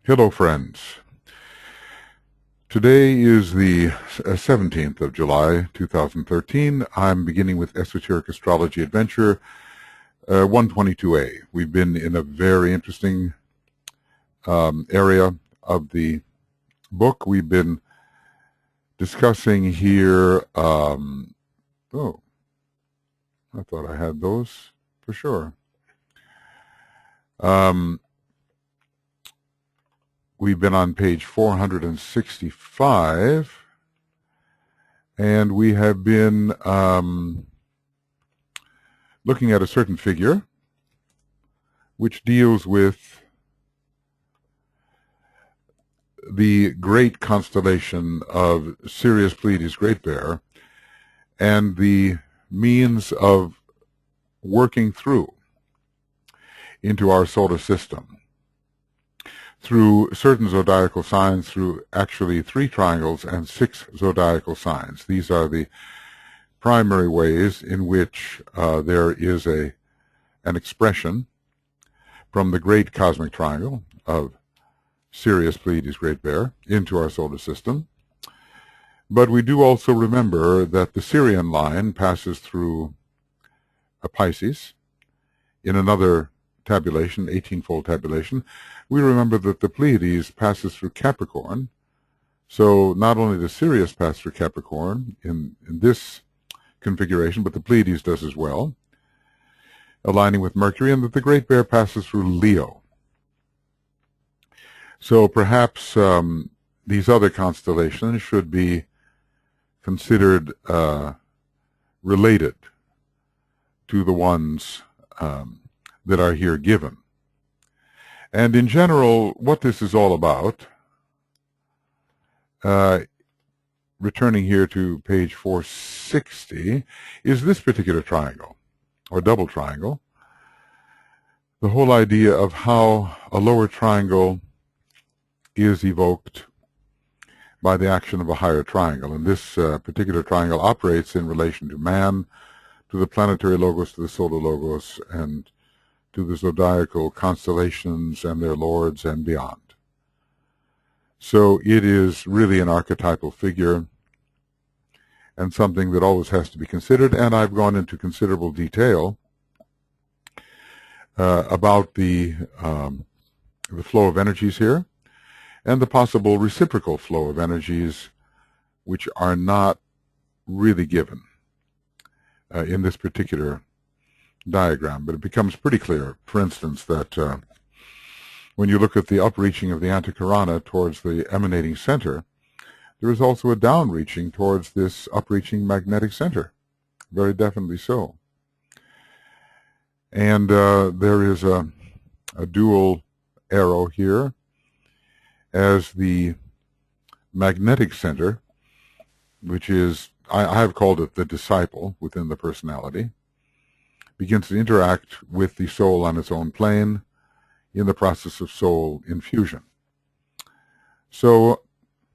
Hello, friends. Today is the 17th of July, 2013. I'm beginning with Esoteric Astrology Adventure 122A. We've been in a very interesting area of the book. We've been discussing here, oh, I thought I had those for sure. We've been on page 465, and we have been looking at a certain figure which deals with the great constellation of Sirius Pleiades Great Bear and the means of working through into our solar system through certain zodiacal signs, through actually 3 triangles and 6 zodiacal signs. These are the primary ways in which there is an expression from the great cosmic triangle of Sirius Pleiades Great Bear into our solar system. But we do also remember that the Sirian line passes through a Pisces in another tabulation, 18-fold tabulation. We remember that the Pleiades passes through Capricorn. So not only does Sirius pass through Capricorn in this configuration, but the Pleiades does as well, aligning with Mercury, and that the Great Bear passes through Leo. So perhaps these other constellations should be considered related to the ones that are here given. And in general, what this is all about, returning here to page 460, is this particular triangle, or double triangle. The whole idea of how a lower triangle is evoked by the action of a higher triangle. And this particular triangle operates in relation to man, to the planetary logos, to the solar logos, and to the zodiacal constellations and their lords and beyond. So it is really an archetypal figure and something that always has to be considered, and I've gone into considerable detail about the flow of energies here and the possible reciprocal flow of energies which are not really given in this particular diagram, but it becomes pretty clear, for instance, that when you look at the upreaching of the anticorona towards the emanating center, there is also a downreaching towards this upreaching magnetic center, very definitely so. And there is a dual arrow here as the magnetic center, which is, I have called it the disciple within the personality, begins to interact with the soul on its own plane in the process of soul infusion. So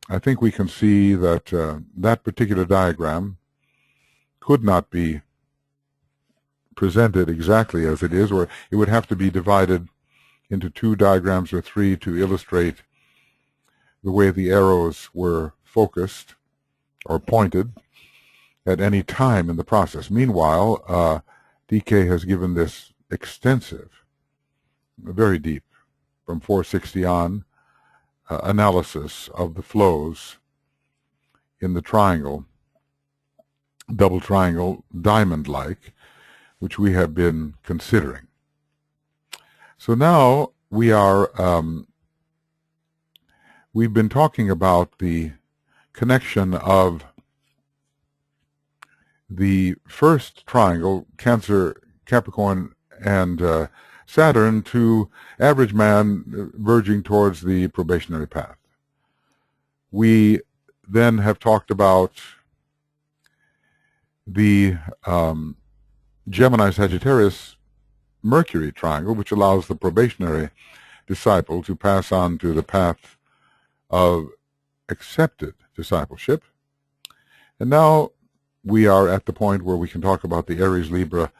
I think we can see that that particular diagram could not be presented exactly as it is, or it would have to be divided into 2 diagrams or 3 to illustrate the way the arrows were focused or pointed at any time in the process. Meanwhile, DK has given this extensive, very deep, from 460 on, analysis of the flows in the triangle, double triangle, diamond-like, which we have been considering. So now we are, we've been talking about the connection of the first triangle, Cancer, Capricorn, and Saturn, to average man verging towards the probationary path. We then have talked about the Gemini, Sagittarius, Mercury triangle, which allows the probationary disciple to pass on to the path of accepted discipleship. And now we are at the point where we can talk about the Aries, Libra,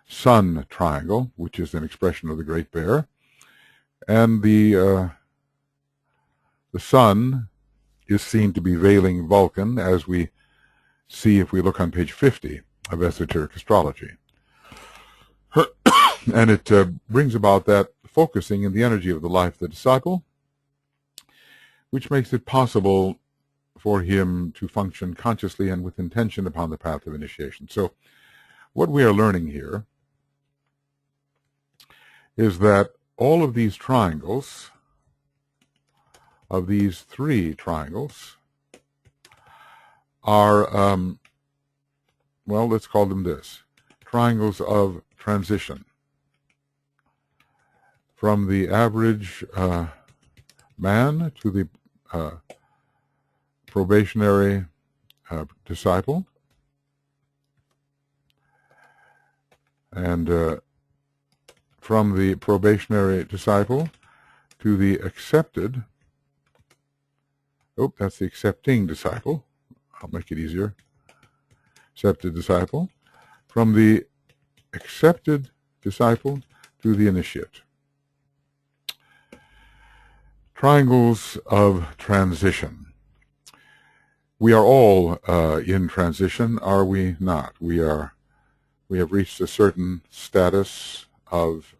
Sun triangle, which is an expression of the Great Bear, and the The sun is seen to be veiling Vulcan, as we see if we look on page 50 of Esoteric Astrology. And it brings about that focusing in the energy of the life of the disciple, which makes it possible for him to function consciously and with intention upon the path of initiation. So what we are learning here is that all of these triangles, of these three triangles, are, well, let's call them this, triangles of transition. From the average man to the probationary disciple, and from the probationary disciple to the accepted, that's the accepting disciple, I'll make it easier, accepted disciple, from the accepted disciple to the initiate. Triangles of transition. We are all in transition, are we not? We have reached a certain status of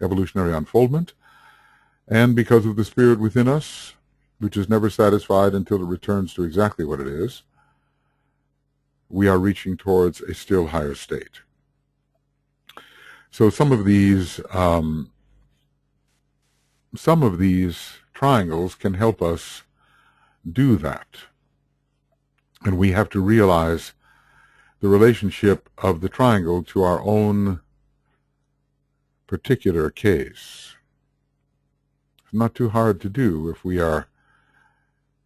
evolutionary unfoldment, and because of the spirit within us, which is never satisfied until it returns to exactly what it is, we are reaching towards a still higher state. So some of these triangles can help us do that. And we have to realize the relationship of the triangle to our own particular case. It's not too hard to do if we are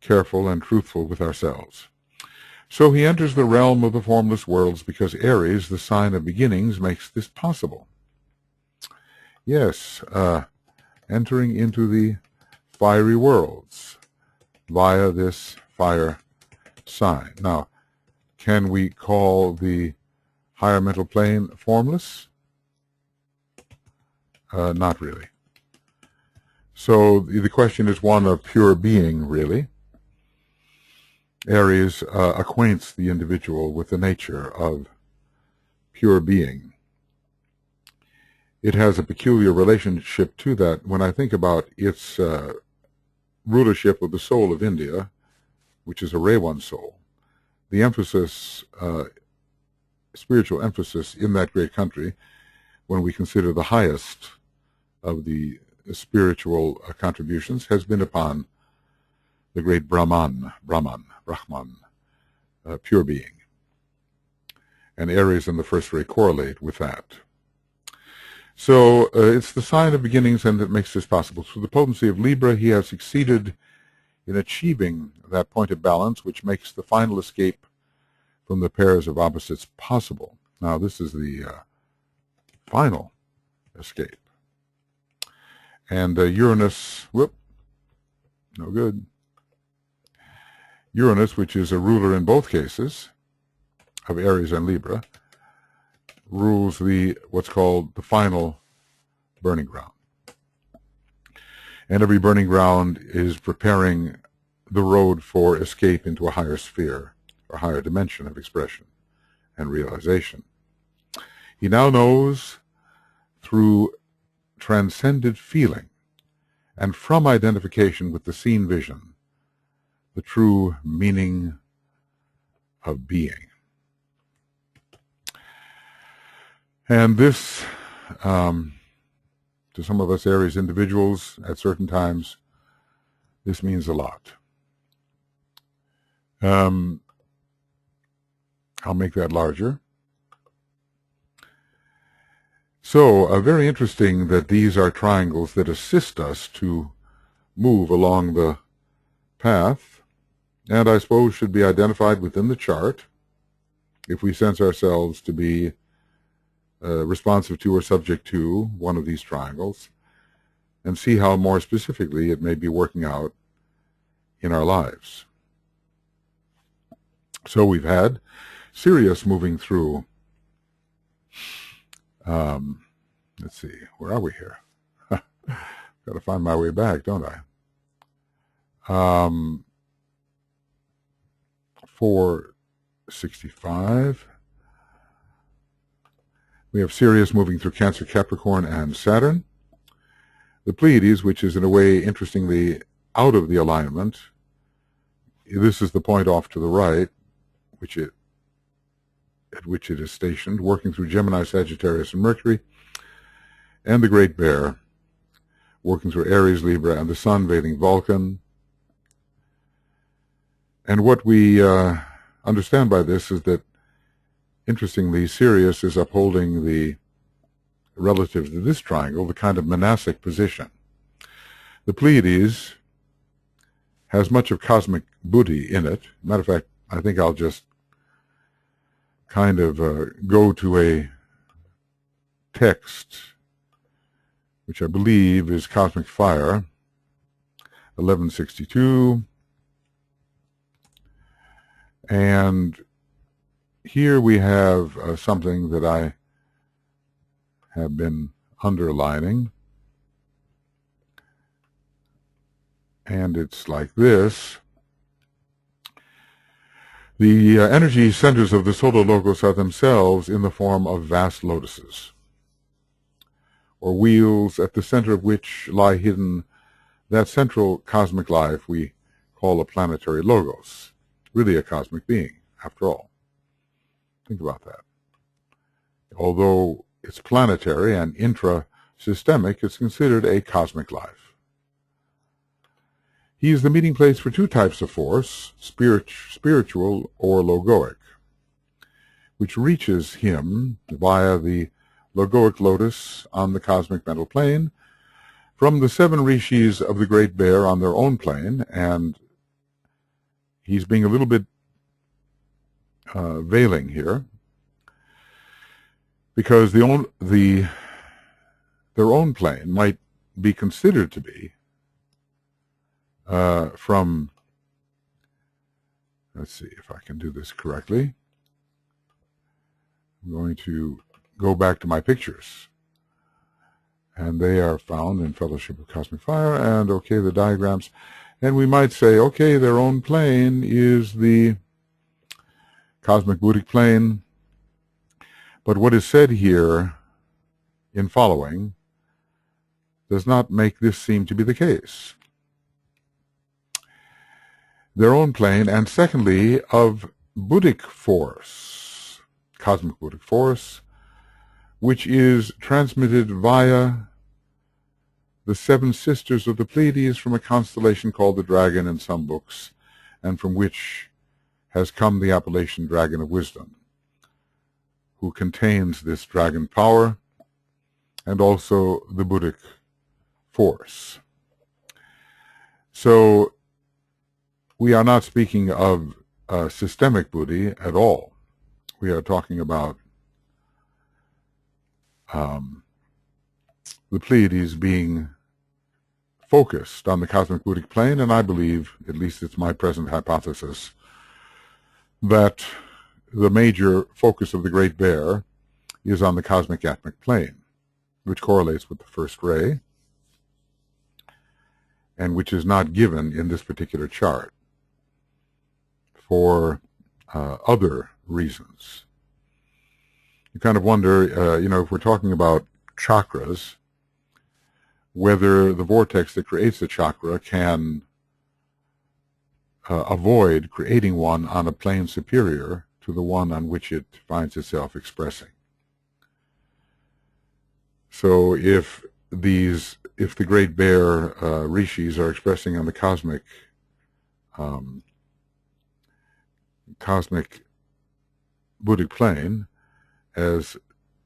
careful and truthful with ourselves. So he enters the realm of the formless worlds because Aries, the sign of beginnings, makes this possible. Yes, entering into the fiery worlds via this fire sign. Now, can we call the higher mental plane formless? Not really. So the question is one of pure being, really. Aries acquaints the individual with the nature of pure being. It has a peculiar relationship to that when I think about its rulership of the soul of India, which is a Rewan soul. The emphasis, spiritual emphasis in that great country, when we consider the highest of the spiritual contributions, has been upon the great Brahman, pure being. And Aries and the first ray correlate with that. So it's the sign of beginnings, and it makes this possible. Through the potency of Libra, he has succeeded in achieving that point of balance, which makes the final escape from the pairs of opposites possible. Now, this is the final escape. And Uranus, no good. Uranus, which is a ruler in both cases of Aries and Libra, rules what's called the final burning ground. And every burning ground is preparing the road for escape into a higher sphere or higher dimension of expression and realization. He now knows through transcended feeling and from identification with the seen vision the true meaning of being. And this, to some of us Aries individuals at certain times, this means a lot. I'll make that larger. So, very interesting that these are triangles that assist us to move along the path, and I suppose should be identified within the chart if we sense ourselves to be responsive to or subject to one of these triangles, and see how more specifically it may be working out in our lives. So we've had Sirius moving through, let's see, where are we here? Got to find my way back, don't I? 465. We have Sirius moving through Cancer, Capricorn, and Saturn. The Pleiades, which is in a way, interestingly, out of the alignment. This is the point off to the right, at which it is stationed, working through Gemini, Sagittarius, and Mercury, and the Great Bear, working through Aries, Libra, and the Sun veiling Vulcan. And what we understand by this is that, interestingly, Sirius is upholding the, relative to this triangle, the kind of monastic position. The Pleiades has much of cosmic Buddhi in it. Matter of fact, I think I'll just kind of go to a text which I believe is Cosmic Fire, 1162. And here we have something that I have been underlining. And it's like this. The energy centers of the Solar Logos are themselves in the form of vast lotuses, or wheels at the center of which lie hidden that central cosmic life we call a planetary logos, really a cosmic being, after all. Think about that. Although it's planetary and intra-systemic, it's considered a cosmic life. He is the meeting place for two types of force, spiritual or logoic, which reaches him via the logoic lotus on the cosmic mental plane, from the 7 rishis of the Great Bear on their own plane, and he's being a little bit veiling here, because their own plane might be considered to be from, let's see if I can do this correctly. I'm going to go back to my pictures, and they are found in Fellowship of Cosmic Fire, and okay, the diagrams, and we might say, okay, their own plane is the cosmic Buddhic plane, but what is said here in following does not make this seem to be the case. Their own plane, and secondly, of Buddhic force, cosmic Buddhic force, which is transmitted via the 7 sisters of the Pleiades from a constellation called the Dragon in some books, and from which has come the appellation Dragon of Wisdom, who contains this dragon power and also the Buddhic force. So we are not speaking of systemic Buddhi at all. We are talking about the Pleiades being focused on the cosmic Buddhic plane, and I believe, at least it's my present hypothesis, that the major focus of the Great Bear is on the cosmic atmic plane, which correlates with the first ray, and which is not given in this particular chart for other reasons. You kind of wonder, if we're talking about chakras, whether the vortex that creates the chakra can avoid creating one on a plane superior to the one on which it finds itself expressing. So if the Great Bear rishis are expressing on the cosmic Buddhic plane as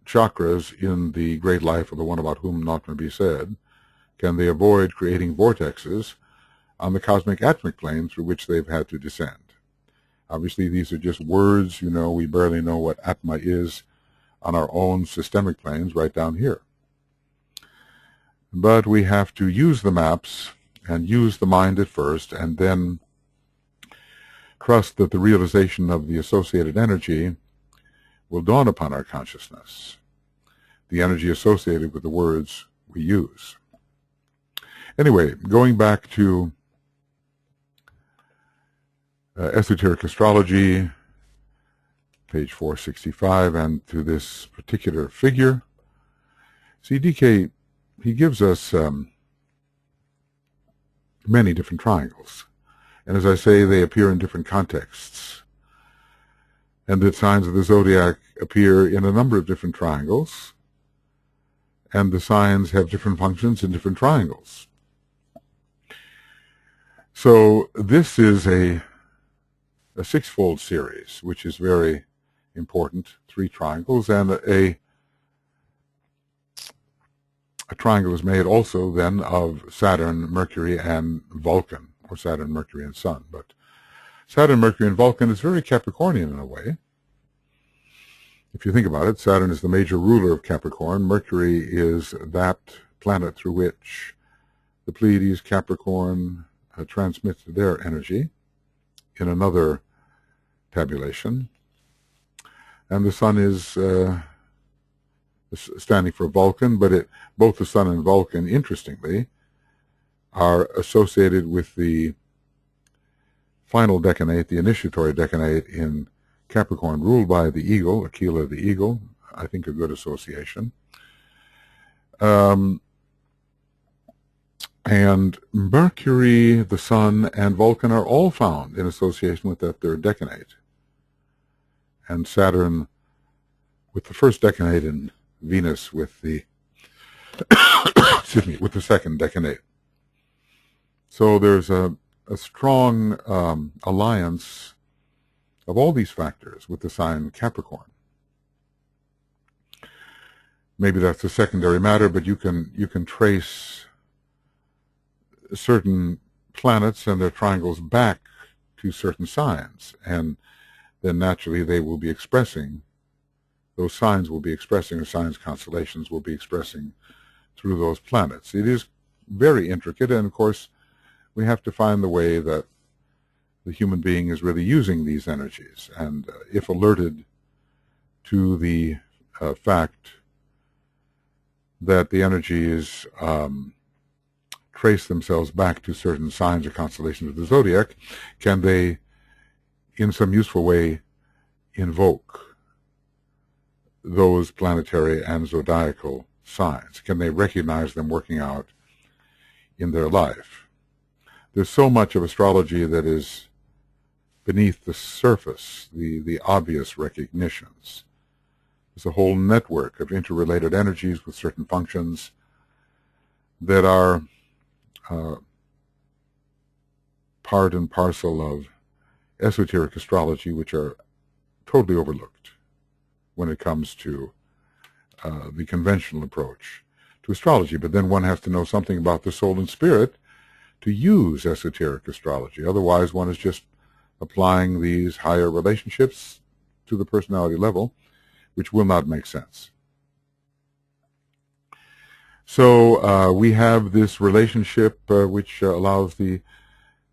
chakras in the great life of the one about whom naught may be said, can they avoid creating vortexes on the cosmic atmic plane through which they've had to descend? Obviously, these are just words. We barely know what Atma is on our own systemic planes right down here. But we have to use the maps and use the mind at first, and then trust that the realization of the associated energy will dawn upon our consciousness, the energy associated with the words we use. Anyway, going back to Esoteric Astrology, page 465, and to this particular figure. See, DK, he gives us many different triangles. And as I say, they appear in different contexts. And the signs of the zodiac appear in a number of different triangles. And the signs have different functions in different triangles. So this is a six-fold series, which is very important. 3 triangles, and a triangle is made also then of Saturn, Mercury, and Vulcan, or Saturn, Mercury, and Sun. But Saturn, Mercury, and Vulcan is very Capricornian in a way. If you think about it, Saturn is the major ruler of Capricorn. Mercury is that planet through which the Pleiades, Capricorn, transmits their energy in another tabulation. And the Sun is standing for Vulcan, but both the Sun and Vulcan, interestingly, are associated with the final decanate, the initiatory decanate in Capricorn, ruled by the eagle, Aquila the eagle. I think a good association. And Mercury, the Sun, and Vulcan are all found in association with that third decanate. And Saturn with the first decanate, and Venus with the excuse me, with the second decanate. So there's a strong alliance of all these factors with the sign Capricorn. Maybe that's a secondary matter, but you can trace certain planets and their triangles back to certain signs, and then naturally they will be expressing, those signs will be expressing, or signs, constellations will be expressing through those planets. It is very intricate, and of course we have to find the way that the human being is really using these energies, and if alerted to the fact that the energies trace themselves back to certain signs or constellations of the zodiac, can they in some useful way invoke those planetary and zodiacal signs? Can they recognize them working out in their life? There's so much of astrology that is beneath the surface, the obvious recognitions. There's a whole network of interrelated energies with certain functions that are part and parcel of esoteric astrology, which are totally overlooked when it comes to the conventional approach to astrology. But then one has to know something about the soul and spirit to use esoteric astrology. Otherwise, one is just applying these higher relationships to the personality level, which will not make sense. So we have this relationship which allows the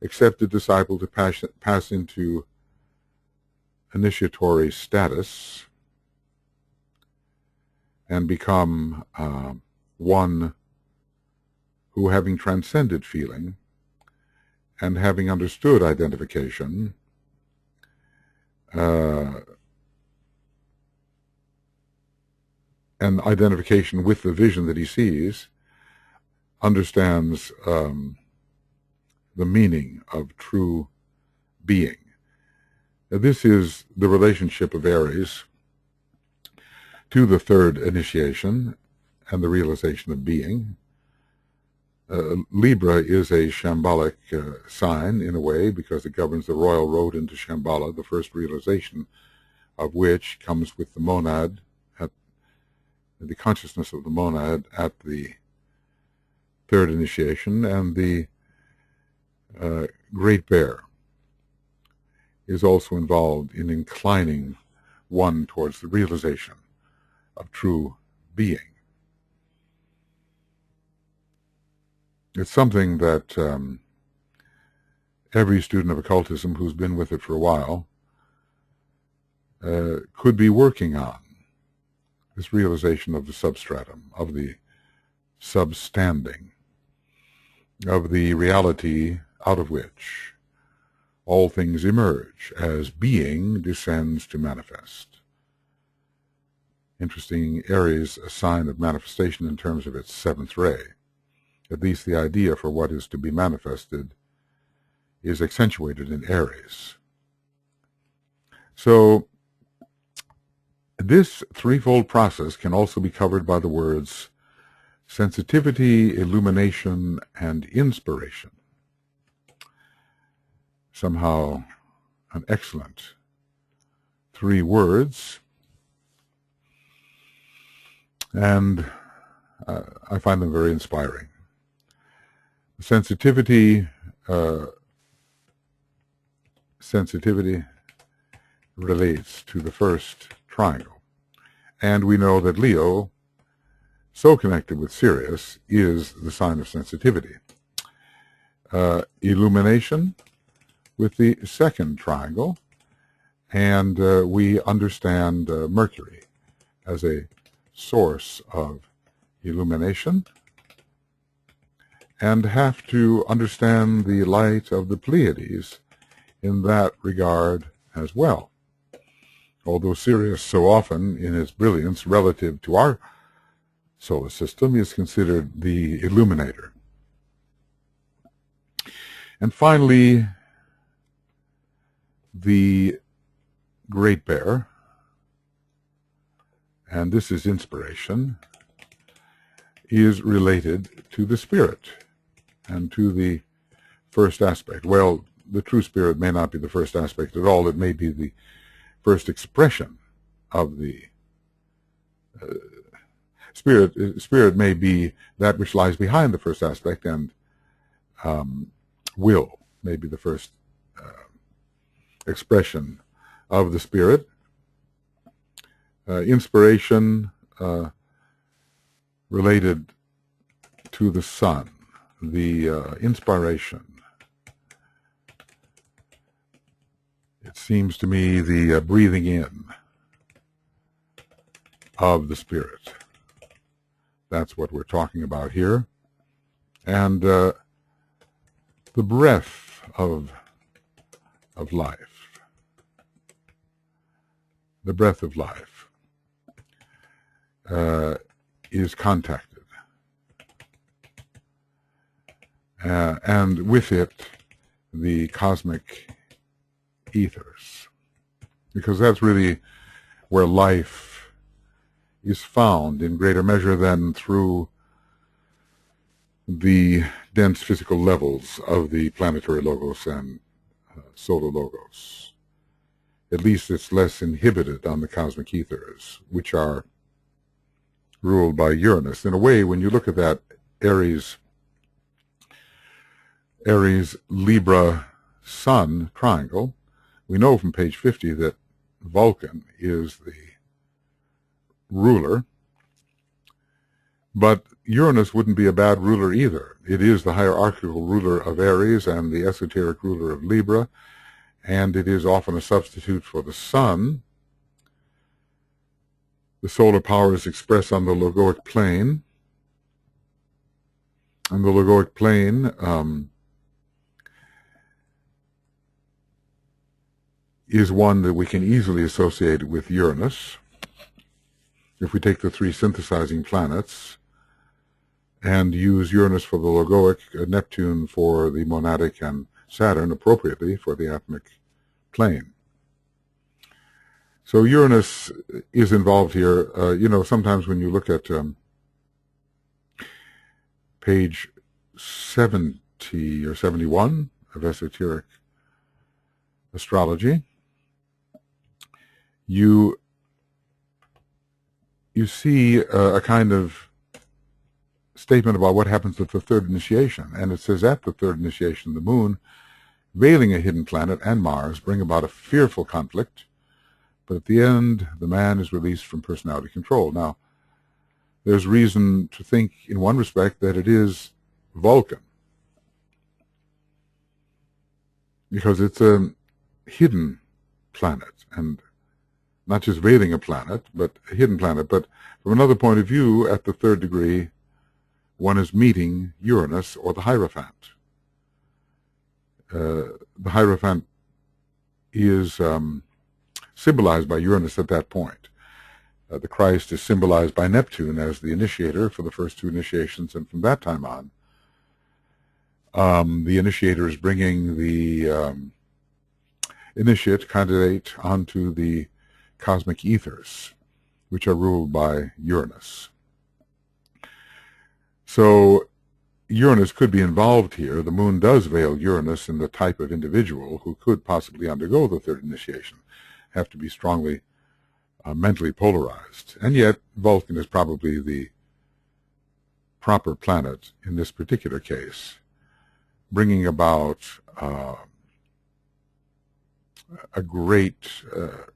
accepted disciple to pass into initiatory status and become one who, having transcended feeling and having understood identification, and identification with the vision that he sees, understands the meaning of true being. This is the relationship of Aries to the third initiation and the realization of being. Libra is a shambolic sign in a way, because it governs the royal road into Shambhala, the first realization of which comes with the monad, the consciousness of the monad at the third initiation. And the Great Bear is also involved in inclining one towards the realization of true being. It's something that every student of occultism who's been with it for a while could be working on, this realization of the substratum, of the substanding, of the reality out of which all things emerge as being descends to manifest. Interesting, Aries, a sign of manifestation in terms of its seventh ray. At least the idea for what is to be manifested is accentuated in Aries. So this threefold process can also be covered by the words sensitivity, illumination, and inspiration. Somehow an excellent 3 words, and I find them very inspiring. Sensitivity relates to the first triangle, and we know that Leo, so connected with Sirius, is the sign of sensitivity. Illumination with the second triangle, and we understand Mercury as a source of illumination, and have to understand the light of the Pleiades in that regard as well. Although Sirius so often, in its brilliance relative to our solar system, is considered the illuminator. And finally, the Great Bear, and this is inspiration, is related to the spirit and to the first aspect. Well, the true spirit may not be the first aspect at all. It may be the first expression of the spirit. Spirit may be that which lies behind the first aspect, and will may be the first expression of the spirit. Inspiration related to the sun, the inspiration. It seems to me the breathing in of the spirit. That's what we're talking about here. And the breath of life. The breath of life is contacted. And with it, the cosmic ethers. Because that's really where life is found in greater measure than through the dense physical levels of the planetary logos and solar logos. At least it's less inhibited on the cosmic ethers, which are ruled by Uranus. In a way, when you look at that Aries Libra Sun triangle, we know from page 50 that Vulcan is the ruler, but Uranus wouldn't be a bad ruler either. It is the hierarchical ruler of Aries and the esoteric ruler of Libra, and it is often a substitute for the Sun. The solar power is expressed on the logoic plane, and the logoic plane is one that we can easily associate with Uranus. If we take the 3 synthesizing planets and use Uranus for the logoic, Neptune for the monadic, and Saturn appropriately for the atomic plane. So Uranus is involved here. Sometimes when you look at page 70 or 71 of Esoteric Astrology, you see a kind of statement about what happens at the third initiation. And it says, at the third initiation, the moon, veiling a hidden planet, and Mars bring about a fearful conflict, but at the end, the man is released from personality control. Now, there's reason to think, in one respect, that it is Vulcan, because it's a hidden planet, and not just veiling a planet, but a hidden planet. But from another point of view, at the third degree, one is meeting Uranus or the Hierophant. The Hierophant is symbolized by Uranus at that point. The Christ is symbolized by Neptune as the initiator for the first two initiations, and from that time on, the initiator is bringing the initiate candidate onto the cosmic ethers, which are ruled by Uranus. So Uranus could be involved here. The moon does veil Uranus in the type of individual who could possibly undergo the third initiation, have to be strongly mentally polarized. And yet Vulcan is probably the proper planet in this particular case, bringing about a great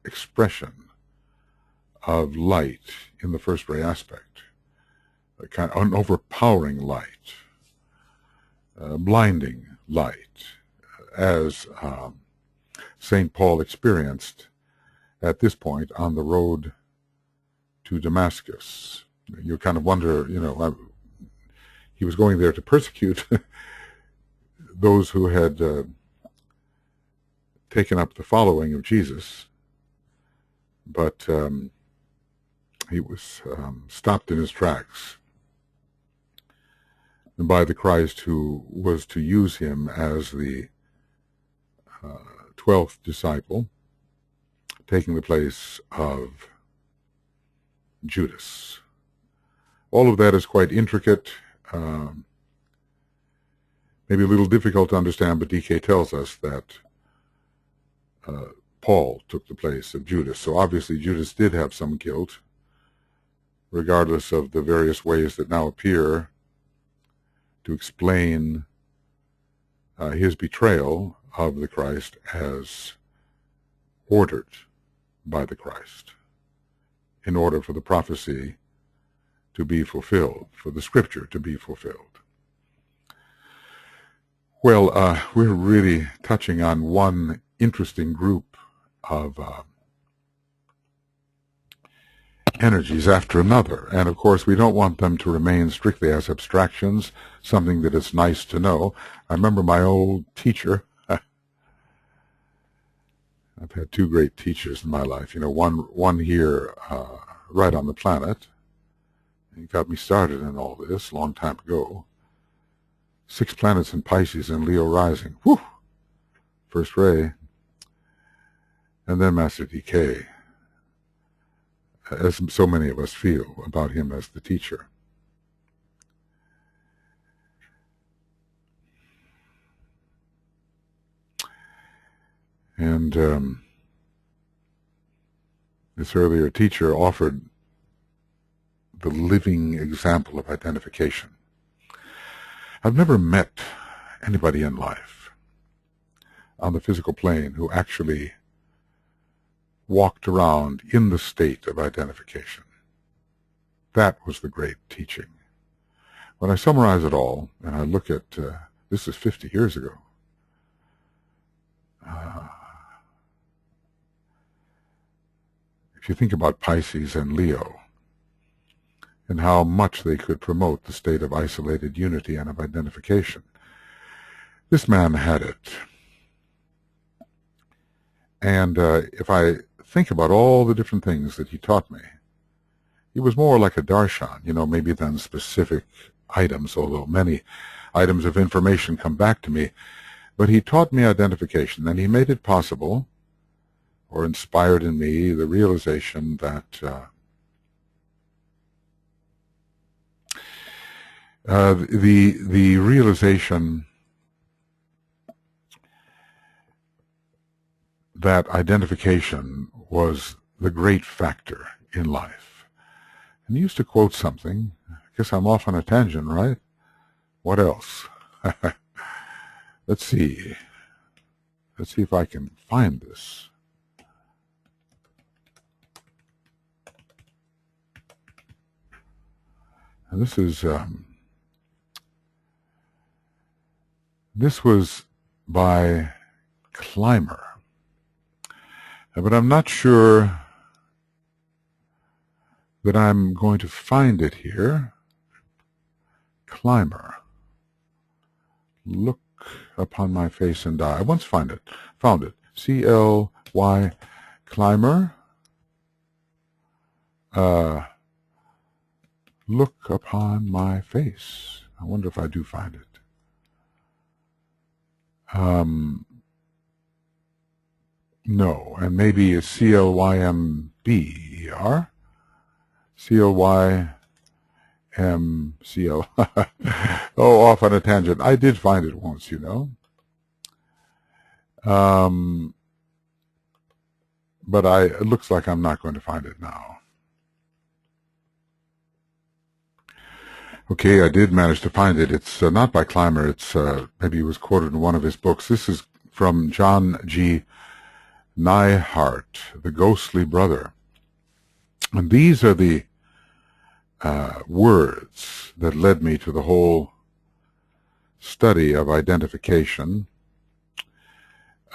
expression of light in the first ray aspect, a kind of an overpowering light, blinding light, as St. Paul experienced at this point on the road to Damascus. You kind of wonder, he was going there to persecute those who had taken up the following of Jesus, but he was stopped in his tracks by the Christ who was to use him as the 12th disciple, taking the place of Judas. All of that is quite intricate, maybe a little difficult to understand, but DK tells us that Paul took the place of Judas. So obviously Judas did have some guilt, regardless of the various ways that now appear to explain his betrayal of the Christ as ordered by the Christ in order for the prophecy to be fulfilled, for the scripture to be fulfilled. Well, we're really touching on one interesting group of energies after another, and of course we don't want them to remain strictly as abstractions, something that is nice to know. I remember my old teacher. I've had two great teachers in my life. One here right on the planet. He got me started in all this a long time ago. 6 planets in Pisces and Leo rising. Whew! First ray. And then Master DK, as so many of us feel about him as the teacher. And this earlier teacher offered the living example of identification. I've never met anybody in life on the physical plane who actually walked around in the state of identification. That was the great teaching. When I summarize it all, and I look at, this is 50 years ago, if you think about Pisces and Leo, and how much they could promote the state of isolated unity and of identification, this man had it. And if I think about all the different things that he taught me, he was more like a darshan, maybe than specific items, although many items of information come back to me. But he taught me identification, and he made it possible, or inspired in me, the realization that the realization that identification was the great factor in life. And he used to quote something. I guess I'm off on a tangent, right? What else? Let's see. Let's see if I can find this. And this was by Clymer. But I'm not sure that I'm going to find it here. Clymer. Look upon my face and die. I once found it. C-L-Y climber. Look upon my face. I wonder if I do find it. No, and maybe it's C-L-Y-M-B-E-R. C-L-Y-M-C-L. Oh, off on a tangent. I did find it once, you know. But it looks like I'm not going to find it now. Okay, I did manage to find it. It's not by Clymer. It's maybe it was quoted in one of his books. This is from John G. Neihardt, The Ghostly Brother. And these are the words that led me to the whole study of identification.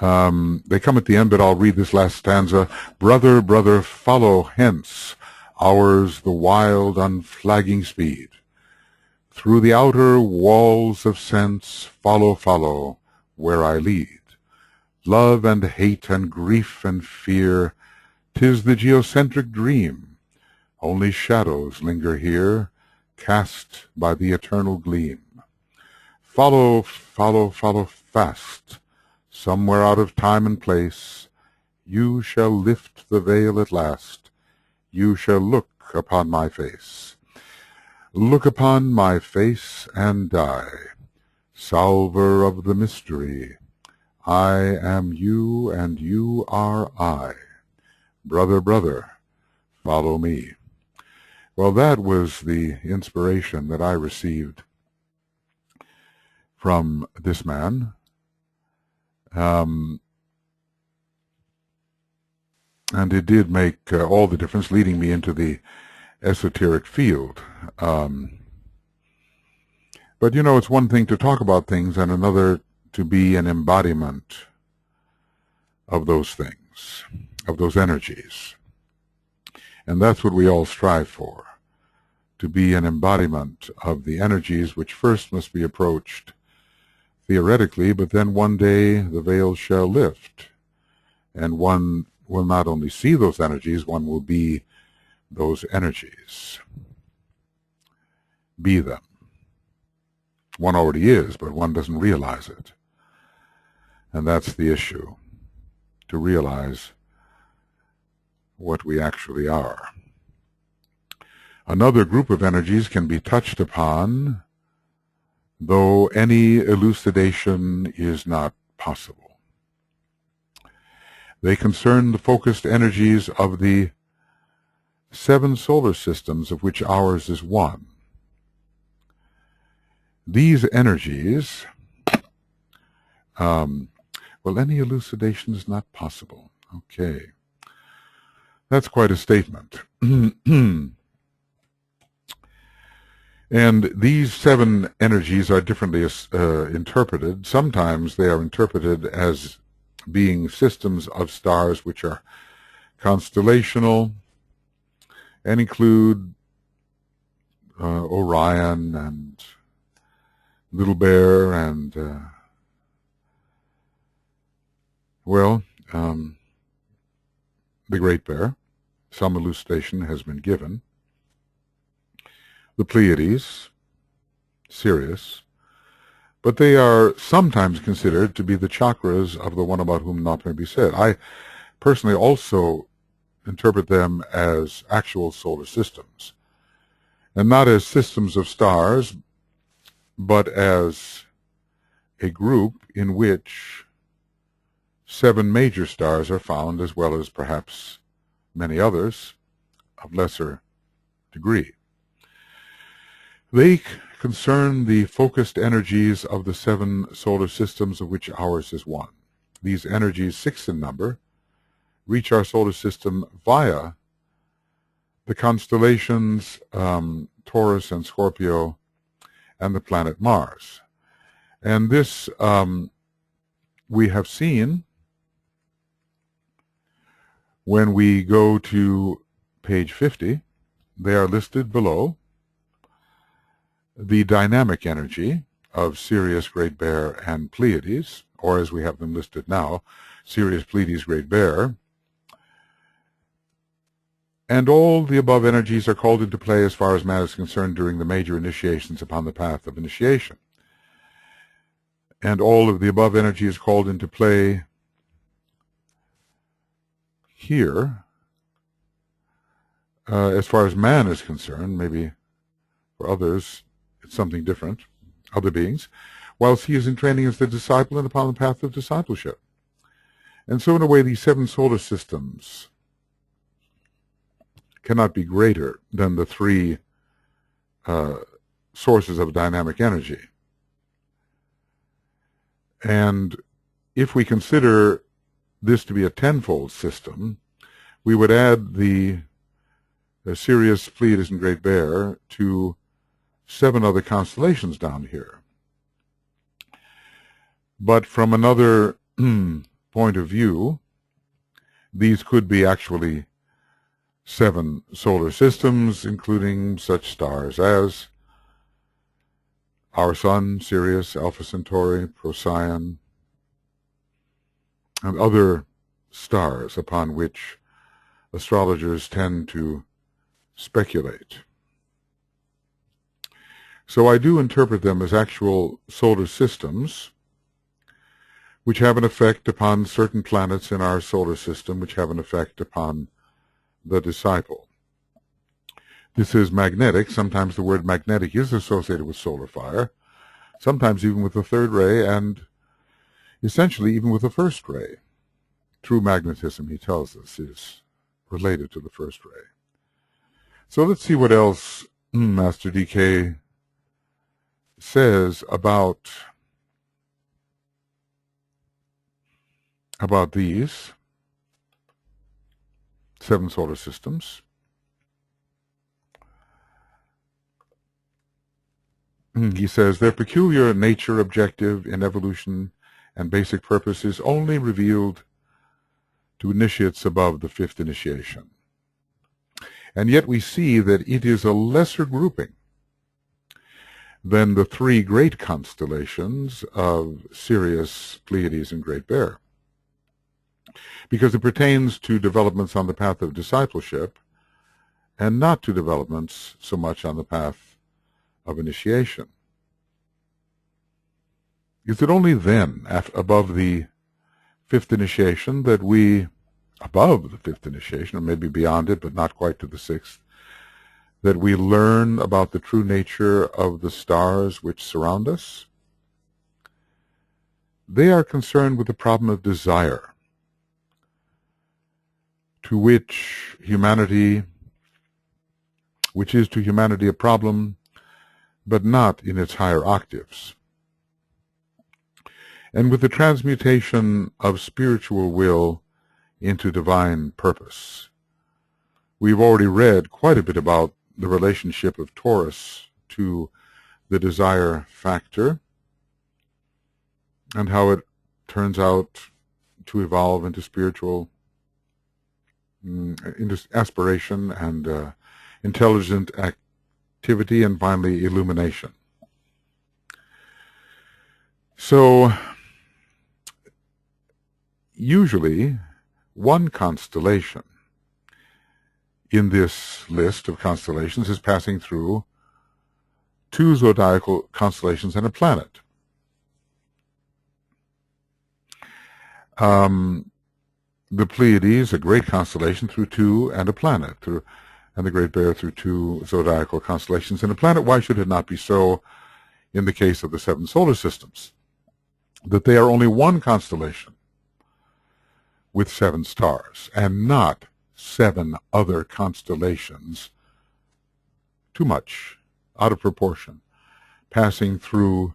They come at the end, but I'll read this last stanza. Brother, brother, follow hence, ours the wild, unflagging speed. Through the outer walls of sense, follow, follow, where I lead. Love and hate and grief and fear, 'tis the geocentric dream. Only shadows linger here, cast by the eternal gleam. Follow, follow, follow fast, somewhere out of time and place. You shall lift the veil at last. You shall look upon my face. Look upon my face and die, solver of the mystery. I am you and you are I. Brother, brother, follow me. Well, that was the inspiration that I received from this man. And it did make all the difference, leading me into the esoteric field. But you know, it's one thing to talk about things and another to be an embodiment of those things, of those energies. And that's what we all strive for, to be an embodiment of the energies which first must be approached theoretically, but then one day the veil shall lift, and one will not only see those energies, one will be those energies. Be them. One already is, but one doesn't realize it. And that's the issue, to realize what we actually are. Another group of energies can be touched upon, though any elucidation is not possible. They concern the focused energies of the 7 solar systems, of which ours is one. These energies, well, any elucidation is not possible. Okay. That's quite a statement. And these 7 energies are differently interpreted. Sometimes they are interpreted as being systems of stars which are constellational and include Orion and Little Bear and, the Great Bear. Some elucidation has been given. The Pleiades, Sirius, but they are sometimes considered to be the chakras of the one about whom naught may be said. I personally also interpret them as actual solar systems, and not as systems of stars, but as a group in which 7 major stars are found, as well as perhaps many others of lesser degree. They concern the focused energies of the 7 solar systems, of which ours is one. These energies, 6 in number, reach our solar system via the constellations Taurus and Scorpio and the planet Mars. And this we have seen when we go to page 50. They are listed below. The dynamic energy of Sirius, Great Bear, and Pleiades, or as we have them listed now, Sirius, Pleiades, Great Bear. And all the above energies are called into play as far as man is concerned during the major initiations upon the path of initiation. And all of the above energy is called into play here as far as man is concerned. Maybe for others it's something different, other beings, whilst he is in training as the disciple and upon the path of discipleship. And so in a way these 7 solar systems cannot be greater than the 3 sources of dynamic energy. And if we consider this to be a 10-fold system, we would add the Sirius, Pleiades, and Great Bear to 7 other constellations down here. But from another point of view, these could be actually 7 solar systems, including such stars as our Sun, Sirius, Alpha Centauri, Procyon, and other stars upon which astrologers tend to speculate. So I do interpret them as actual solar systems which have an effect upon certain planets in our solar system, which have an effect upon the disciple. This is magnetic. Sometimes the word magnetic is associated with solar fire, sometimes even with the 3rd ray, and essentially even with the 1st ray. True magnetism, he tells us, is related to the 1st ray. So let's see what else Master DK says about these 7 solar systems. He says, their peculiar nature, objective in evolution, and basic purpose is only revealed to initiates above the 5th initiation. And yet we see that it is a lesser grouping than the 3 great constellations of Sirius, Pleiades, and Great Bear, because it pertains to developments on the path of discipleship and not to developments so much on the path of initiation. Is it only then, above the 5th initiation, that we, above the 5th initiation, or maybe beyond it, but not quite to the 6th, that we learn about the true nature of the stars which surround us? They are concerned with the problem of desire, which is to humanity a problem, but not in its higher octaves. And with the transmutation of spiritual will into divine purpose. We've already read quite a bit about the relationship of Taurus to the desire factor and how it turns out to evolve into spiritual into aspiration and intelligent activity, and finally illumination. So usually one constellation in this list of constellations is passing through 2 zodiacal constellations and a planet. The Pleiades, a great constellation, through 2 and a planet, and the Great Bear through 2 zodiacal constellations and a planet. Why should it not be so in the case of the 7 solar systems? That they are only one constellation with 7 stars, and not 7 other constellations, too much, out of proportion, passing through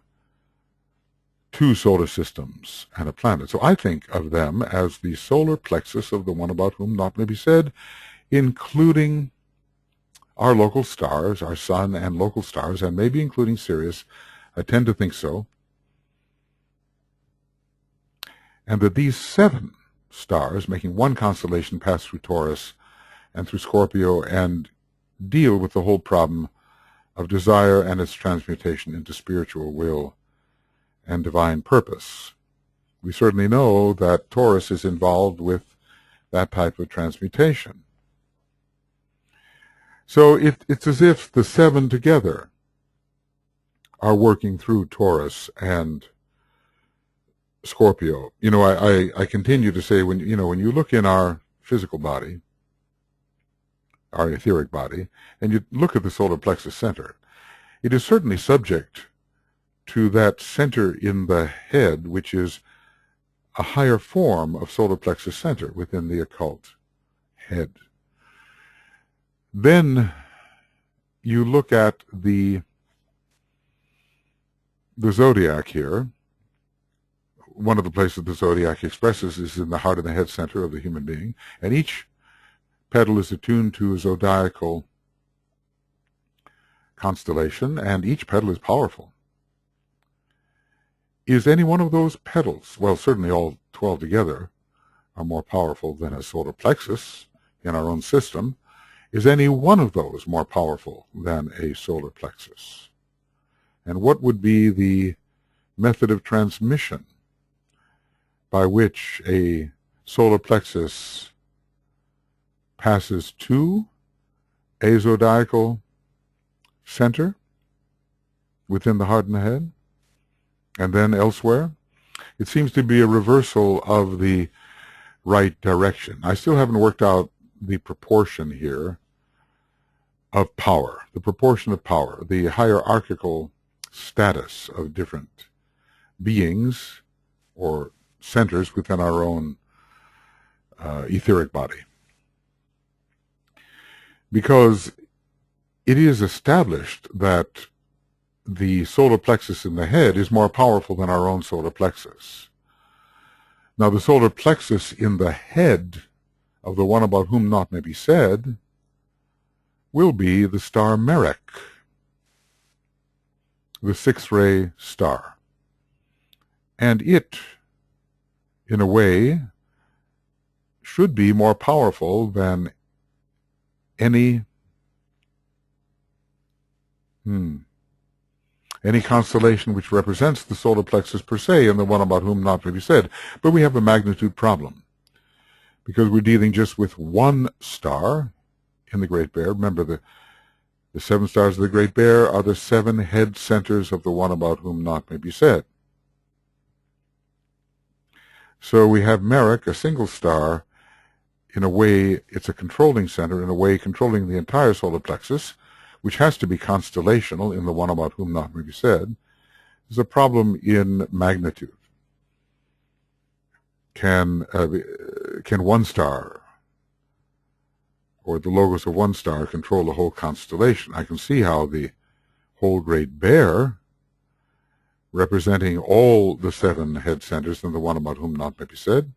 2 solar systems and a planet. So I think of them as the solar plexus of the one about whom naught may be said, including our local stars, our sun and local stars, and maybe including Sirius. I tend to think so. And that these 7 stars, making one constellation, pass through Taurus and through Scorpio and deal with the whole problem of desire and its transmutation into spiritual will and divine purpose. we certainly know that Taurus is involved with that type of transmutation. So it's as if the seven together are working through Taurus and Scorpio. You know, I continue to say, when you look in our physical body, our etheric body, and you look at the solar plexus center, it is certainly subject to that center in the head, which is a higher form of solar plexus center within the occult head. Then you look at the zodiac here. One of the places the zodiac expresses is in the heart and the head center of the human being, and each petal is attuned to a zodiacal constellation, and each petal is powerful. Is any one of those petals, well, certainly all 12 together are more powerful than a solar plexus in our own system. Is any one of those more powerful than a solar plexus? And what would be the method of transmission by which a solar plexus passes to a zodiacal center within the heart and the head, and then elsewhere? It seems to be a reversal of the right direction. I still haven't worked out the proportion here of power, the proportion of power, the hierarchical status of different beings or centers within our own etheric body. Because it is established that the solar plexus in the head is more powerful than our own solar plexus. Now, the solar plexus in the head of the one about whom naught may be said will be the star Merak, the sixth-ray star. And it, in a way, should be more powerful than any constellation which represents the solar plexus per se and the one about whom not may be said. But we have a magnitude problem, because we're dealing just with one star in the Great Bear. Remember, the seven stars of the Great Bear are the seven head centers of the one about whom not may be said. So we have Merak, a single star. In a way, it's a controlling center, in a way controlling the entire solar plexus, which has to be constellational in the one about whom not may be said. There's a problem in magnitude. Can one star, or the logos of one star, control the whole constellation? I can see how the whole Great Bear, representing all the seven head centers and the one about whom not may be said,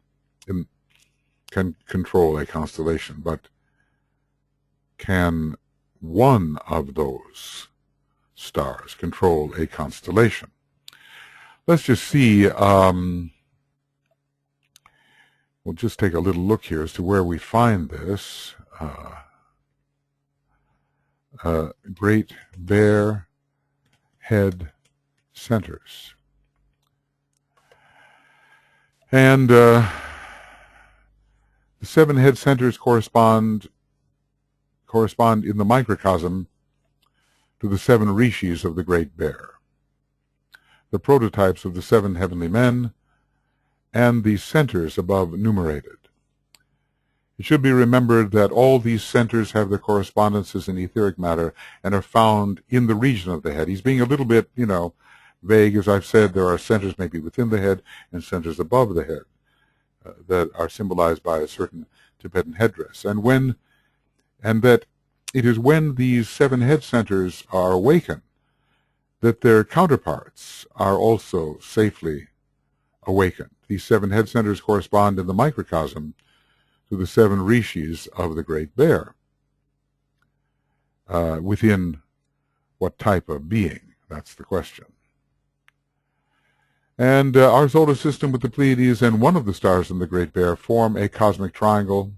can control a constellation. But can one of those stars control a constellation? Let's just see. We'll just take a little look here as to where we find this. Great Bear head centers. And the seven head centers correspond in the microcosm to the seven rishis of the Great Bear, the prototypes of the seven heavenly men, and the centers above enumerated. It should be remembered that all these centers have their correspondences in etheric matter and are found in the region of the head. He's being a little bit, vague. As I've said, there are centers maybe within the head and centers above the head that are symbolized by a certain Tibetan headdress. And that it is when these seven head centers are awakened that their counterparts are also safely awakened. These seven head centers correspond in the microcosm to the seven rishis of the Great Bear. Within what type of being? That's the question. And our solar system with the Pleiades and one of the stars in the Great Bear form a cosmic triangle,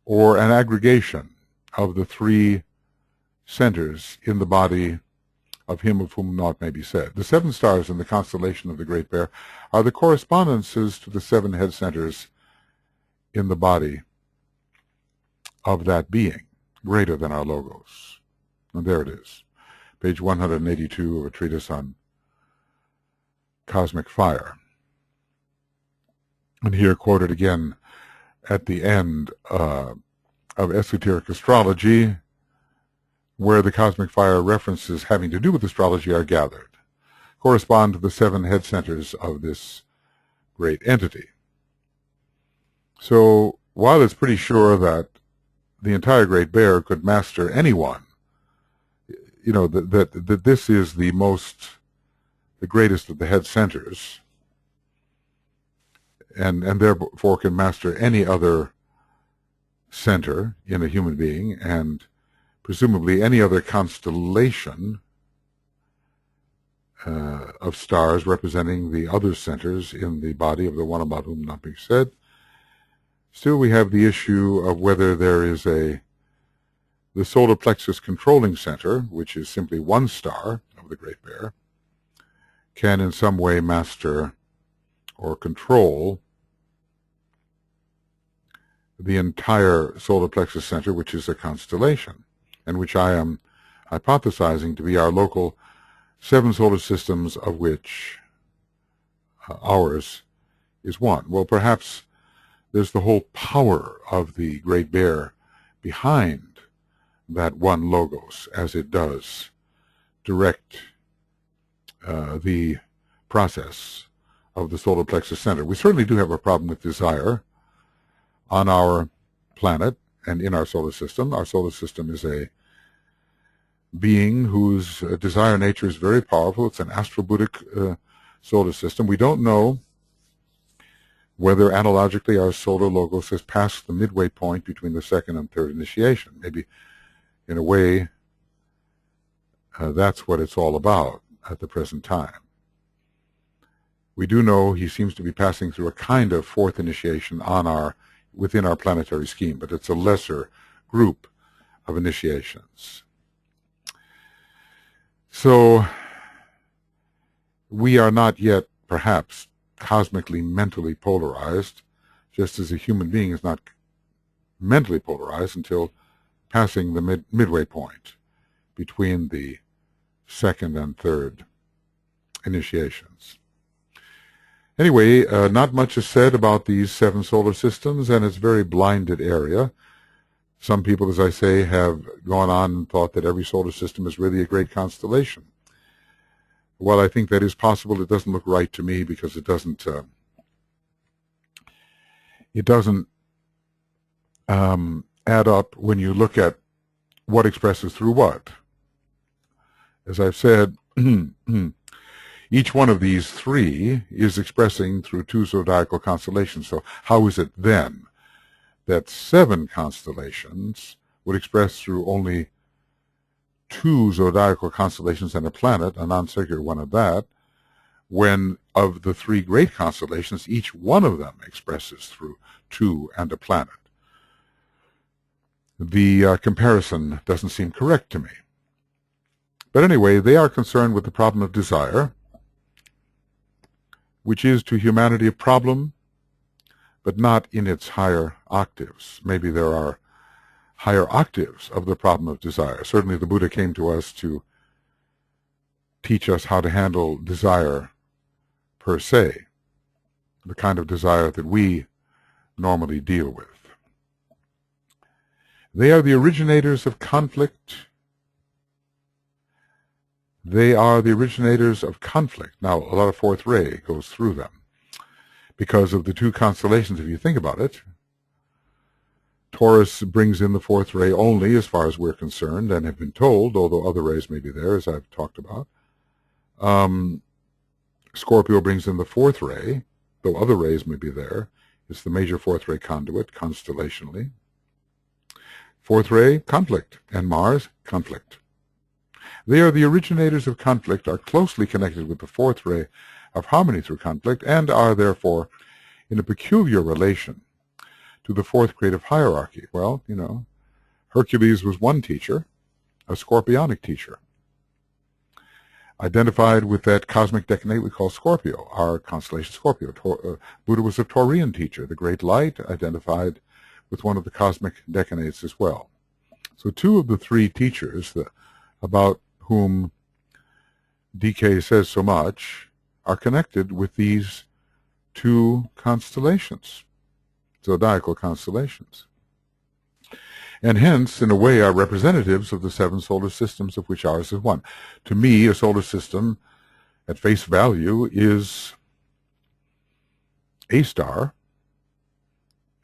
or an aggregation of the three centers in the body of him of whom naught may be said. The 7 stars in the constellation of the Great Bear are the correspondences to the 7 head centers in the body of that being, greater than our logos. And there it is, page 182 of a treatise on cosmic fire. And here quoted again at the end of Esoteric Astrology, where the cosmic fire references having to do with astrology are gathered, correspond to the 7 head centers of this great entity. So while it's pretty sure that the entire Great Bear could master anyone, you know, that this is the greatest of the head centers, and therefore can master any other center in a human being, and presumably any other constellation of stars representing the other centers in the body of the one about whom nothing said. Still, we have the issue of whether there is the solar plexus controlling center, which is simply one star of the Great Bear, can in some way master or control the entire solar plexus center, which is a constellation, and which I am hypothesizing to be our local 7 solar systems, of which ours is one. Well, perhaps there's the whole power of the Great Bear behind that one logos, as it does direct the process of the solar plexus center. We certainly do have a problem with desire on our planet and in our solar system. Our solar system is a being whose desire nature is very powerful. It's an astro-Buddhic solar system. We don't know whether analogically our solar logos has passed the midway point between the 2nd and 3rd initiation. Maybe in a way that's what it's all about at the present time. We do know he seems to be passing through a kind of 4th initiation within our planetary scheme, but it's a lesser group of initiations. So we are not yet, perhaps, cosmically, mentally polarized, just as a human being is not mentally polarized until passing the midway point between the 2nd and 3rd initiations. Anyway, not much is said about these 7 solar systems, and it's a very blinded area. Some people, as I say, have gone on and thought that every solar system is really a great constellation. While I think that is possible, it doesn't look right to me, because it doesn't add up when you look at what expresses through what. As I've said, each one of these 3 is expressing through 2 zodiacal constellations. So how is it then that 7 constellations would express through only 2 zodiacal constellations and a planet, a non-circular one at that, when of the 3 great constellations, each one of them expresses through 2 and a planet? The comparison doesn't seem correct to me. But anyway, they are concerned with the problem of desire, which is to humanity a problem, but not in its higher octaves. Maybe there are higher octaves of the problem of desire. Certainly the Buddha came to us to teach us how to handle desire per se, the kind of desire that we normally deal with. They are the originators of conflict. They are the originators of conflict. Now, a lot of 4th ray goes through them because of the 2 constellations, if you think about it. Taurus brings in the 4th ray only, as far as we're concerned, and have been told, although other rays may be there, as I've talked about. Scorpio brings in the 4th ray, though other rays may be there. It's the major 4th ray conduit, constellationally. 4th ray, conflict, and Mars, conflict. They are the originators of conflict, are closely connected with the 4th ray of harmony through conflict, and are therefore in a peculiar relation to the 4th grade of hierarchy. Well, you know, Hercules was one teacher, a scorpionic teacher. identified with that cosmic decanate we call Scorpio, our constellation Scorpio. Buddha was a Taurian teacher. The Great Light identified with one of the cosmic decanates as well. So two of the three teachers about whom DK says so much are connected with these two constellations, zodiacal constellations, and hence, in a way, are representatives of the seven solar systems, of which ours is one. To me, a solar system, at face value, is a star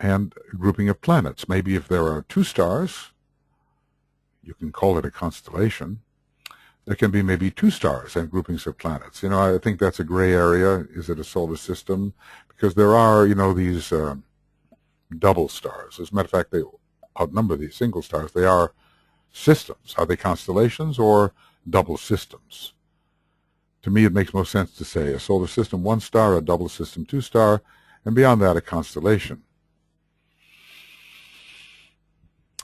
and a grouping of planets. Maybe if there are two stars, you can call it a constellation. There can be maybe two stars and groupings of planets. I think that's a gray area. Is it a solar system? Because there are, these double stars. As a matter of fact, they outnumber these single stars. They are systems. Are they constellations or double systems? To me, it makes most sense to say a solar system, one star, a double system, two star, and beyond that, a constellation.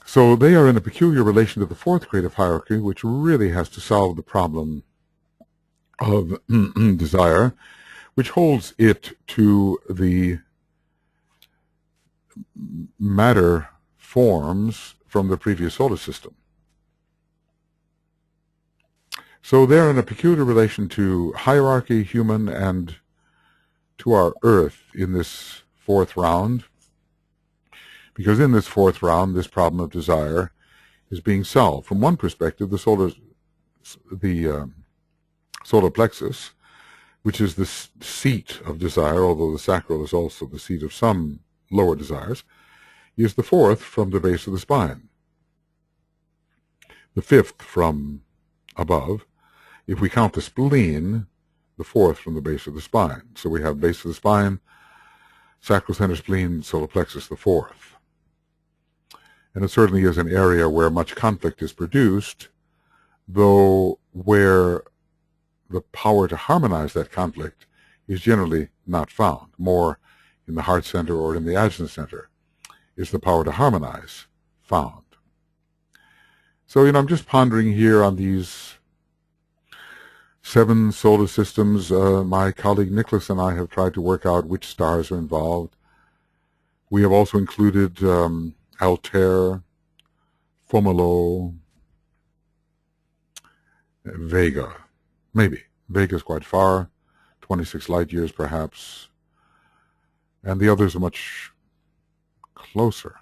So they are in a peculiar relation to the fourth creative hierarchy, which really has to solve the problem of desire, which holds it to the matter forms from the previous solar system. So they're in a peculiar relation to hierarchy, human, and to our Earth in this fourth round, because in this fourth round, this problem of desire is being solved. From one perspective, the solar plexus, which is the seat of desire, although the sacral is also the seat of some lower desires, is the fourth from the base of the spine, the fifth from above. If we count the spleen, the fourth from the base of the spine. So we have base of the spine, sacral center, spleen, solar plexus, the fourth. And it certainly is an area where much conflict is produced, though where the power to harmonize that conflict is generally not found. More in the heart center or in the ajna center is the power to harmonize found. So, I'm just pondering here on these seven solar systems. My colleague Nicholas and I have tried to work out which stars are involved. We have also included Altair, Fomolo, Vega. Maybe. Vega's quite far, 26 light years perhaps. And the others are much closer.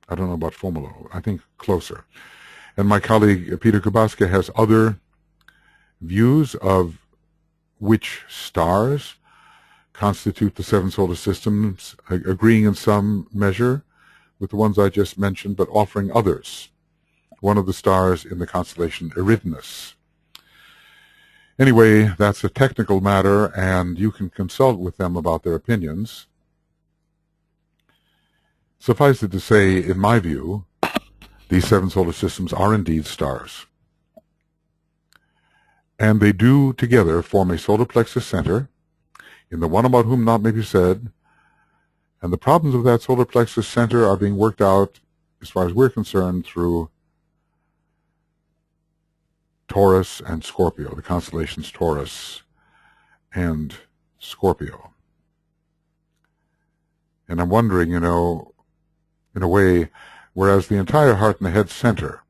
I don't know about Fomolo. I think closer. And my colleague Peter Kubaska has other views of which stars constitute the seven solar systems, agreeing in some measure with the ones I just mentioned, but offering others. One of the stars in the constellation Eridanus. Anyway, that's a technical matter, and you can consult with them about their opinions. Suffice it to say, in my view, these seven solar systems are indeed stars. And they do together form a solar plexus center, in the one about whom not may be said, and the problems of that solar plexus center are being worked out, as far as we're concerned, through Taurus and Scorpio, the constellations Taurus and Scorpio. And I'm wondering, in a way, whereas the entire heart and the head center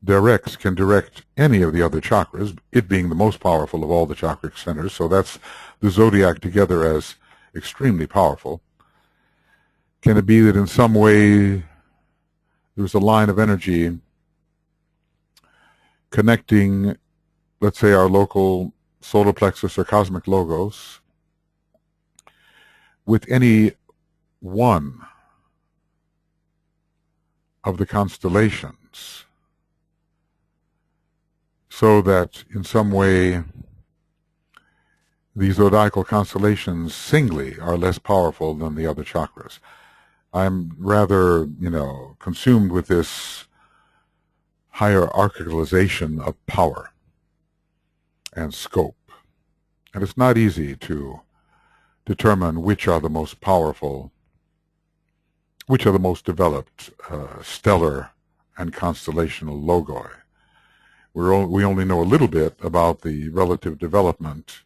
can direct any of the other chakras, it being the most powerful of all the chakra centers, so that's the zodiac together as extremely powerful. Can it be that in some way there's a line of energy connecting, let's say, our local solar plexus or cosmic logos with any one of the constellations, so that in some way the zodiacal constellations singly are less powerful than the other chakras? I'm rather, consumed with this hierarchicalization of power and scope. And it's not easy to determine which are the most powerful, which are the most developed stellar and constellational logoi, We only know a little bit about the relative development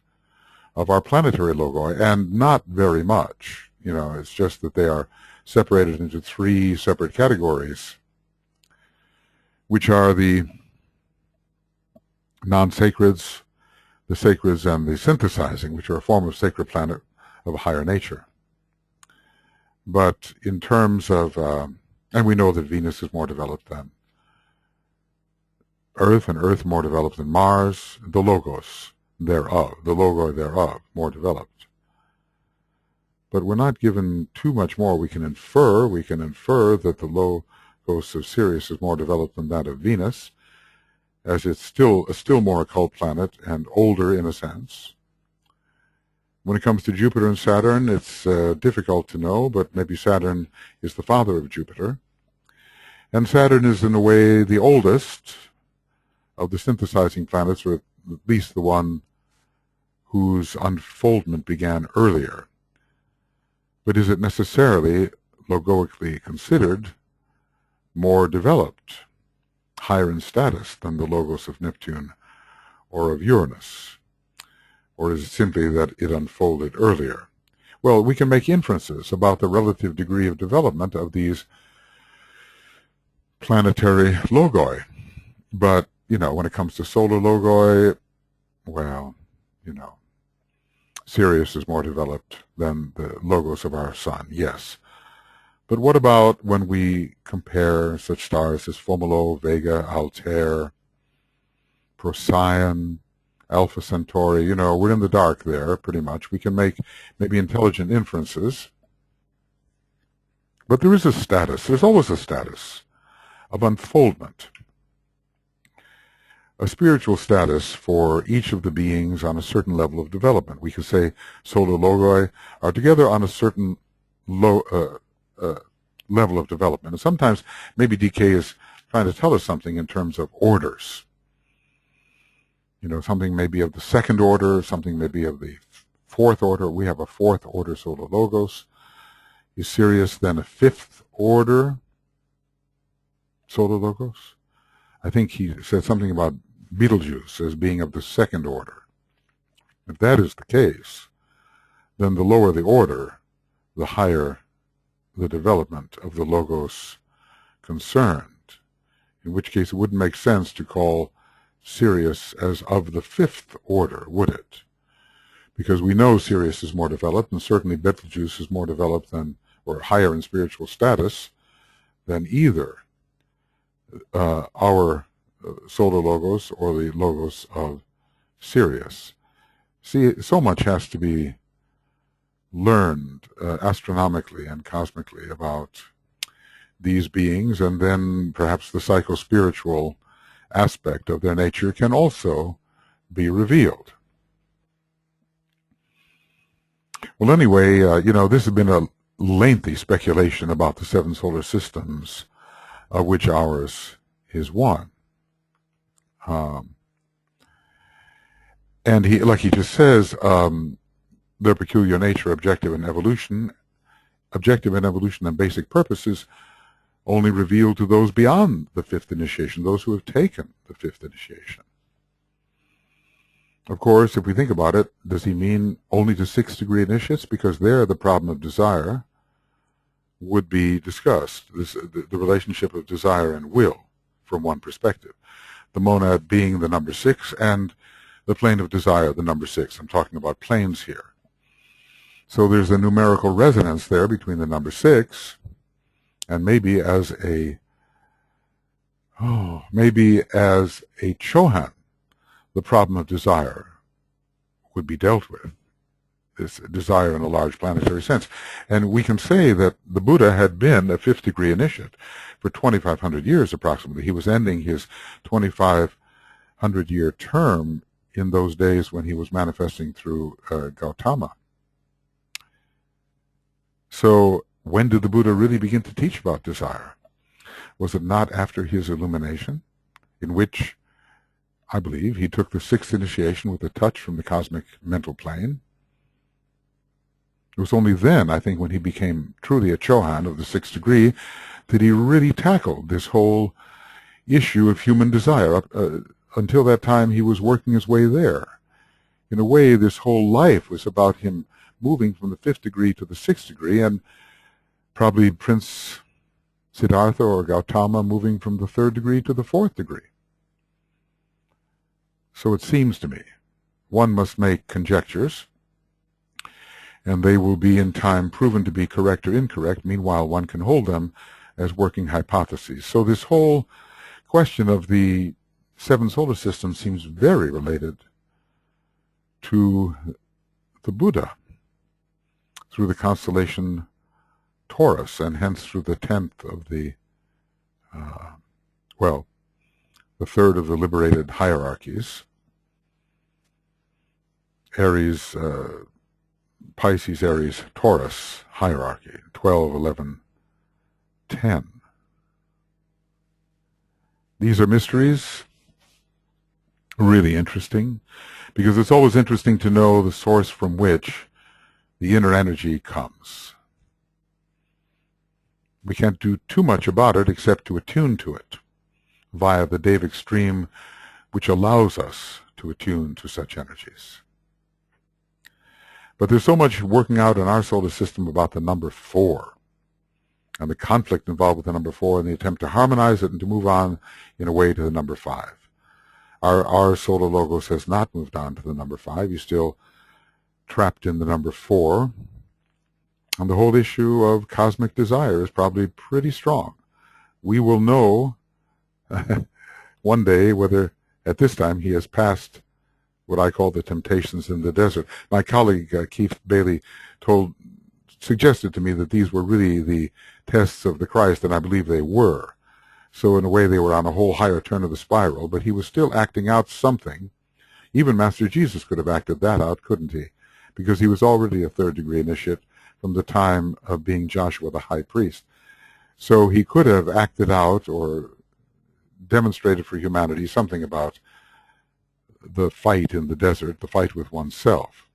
of our planetary logoi, and not very much. It's just that they are separated into three separate categories, which are the non-sacreds, the sacreds, and the synthesizing, which are a form of sacred planet of a higher nature. But in terms of, and we know that Venus is more developed than Earth, and Earth more developed than Mars, the logos thereof, the logoi thereof, more developed. But we're not given too much more. We can infer that the logos of Sirius is more developed than that of Venus, as it's still more occult planet and older in a sense. When it comes to Jupiter and Saturn, it's difficult to know, but maybe Saturn is the father of Jupiter. And Saturn is in a way the oldest of the synthesizing planets, or at least the one whose unfoldment began earlier. But is it necessarily, logoically considered, more developed, higher in status than the logos of Neptune or of Uranus? Or is it simply that it unfolded earlier? Well, we can make inferences about the relative degree of development of these planetary logoi. But, when it comes to solar logoi, well, Sirius is more developed than the logos of our sun, yes. But what about when we compare such stars as Fomalhaut, Vega, Altair, Procyon, Alpha Centauri? We're in the dark there, pretty much. We can make maybe intelligent inferences. But there is a status. There's always a status of unfoldment. A spiritual status for each of the beings on a certain level of development. We could say solar logoi are together on a certain level of development. And sometimes maybe DK is trying to tell us something in terms of orders. Something may be of the second order, something may be of the fourth order. We have a fourth order solar logos. Is Sirius then a fifth order solar logos? I think he said something about Betelgeuse as being of the second order. If that is the case, then the lower the order, the higher the development of the logos concerned, in which case it wouldn't make sense to call Sirius as of the fifth order, would it? Because we know Sirius is more developed, and certainly Betelgeuse is more developed than, or higher in spiritual status than either our solar logos or the logos of Sirius. See, so much has to be learned astronomically and cosmically about these beings, and then perhaps the psycho-spiritual aspect of their nature can also be revealed. Well, anyway, this has been a lengthy speculation about the seven solar systems, of which ours is one. And like he just says, their peculiar nature, objective and evolution and basic purposes only revealed to those beyond the fifth initiation, those who have taken the fifth initiation. Of course, if we think about it, does he mean only to sixth degree initiates? Because there the problem of desire would be discussed, the relationship of desire and will from one perspective. The monad being the number 6 and the plane of desire, the number 6. I'm talking about planes here. So there's a numerical resonance there between the number 6 and maybe as a Chohan, the problem of desire would be dealt with. This desire in a large planetary sense. And we can say that the Buddha had been a fifth degree initiate for 2,500 years approximately. He was ending his 2,500-year term in those days when he was manifesting through Gautama. So when did the Buddha really begin to teach about desire? Was it not after his illumination, in which I believe he took the sixth initiation with a touch from the cosmic mental plane? It was only then, I think, when he became truly a Chohan of the sixth degree, that he really tackled this whole issue of human desire. until that time he was working his way there. In a way, this whole life was about him moving from the 5th degree to the 6th degree, and probably Prince Siddhartha or Gautama moving from the 3rd degree to the 4th degree. So it seems to me. One must make conjectures, and they will be in time proven to be correct or incorrect. Meanwhile, one can hold them as working hypotheses. So this whole question of the 7 solar systems seems very related to the Buddha through the constellation Taurus, and hence through the 10th of the, the 3rd of the liberated hierarchies. Aries, Pisces, Aries, Taurus hierarchy, 12, 11, 10. These are mysteries, really interesting, because it's always interesting to know the source from which the inner energy comes. We can't do too much about it except to attune to it via the Devic stream, which allows us to attune to such energies. But there's so much working out in our solar system about the number 4 and the conflict involved with the number 4 and the attempt to harmonize it and to move on in a way to the number 5. Our solar logos has not moved on to the number 5. You're still trapped in the number 4. And the whole issue of cosmic desire is probably pretty strong. We will know one day whether at this time he has passed what I call the temptations in the desert. My colleague Keith Bailey suggested to me that these were really the tests of the Christ, and I believe they were. So in a way they were on a whole higher turn of the spiral, but he was still acting out something. Even Master Jesus could have acted that out, couldn't he? Because he was already a 3rd degree initiate from the time of being Joshua the high priest. So he could have acted out or demonstrated for humanity something about the fight in the desert, the fight with oneself.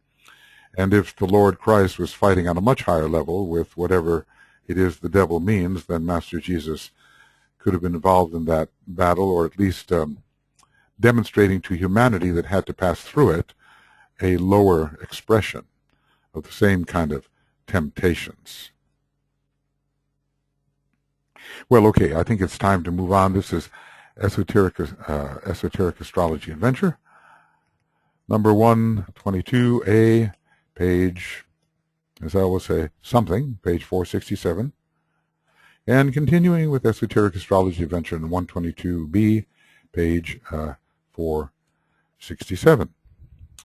And if the Lord Christ was fighting on a much higher level with whatever it is the devil means, then Master Jesus could have been involved in that battle, or at least demonstrating to humanity that had to pass through it a lower expression of the same kind of temptations. Well, okay, I think it's time to move on. This is Esoteric Astrology Adventure, number 122A, page, as I will say, something, page 467. And continuing with Esoteric Astrology Adventure in 122B, page 467.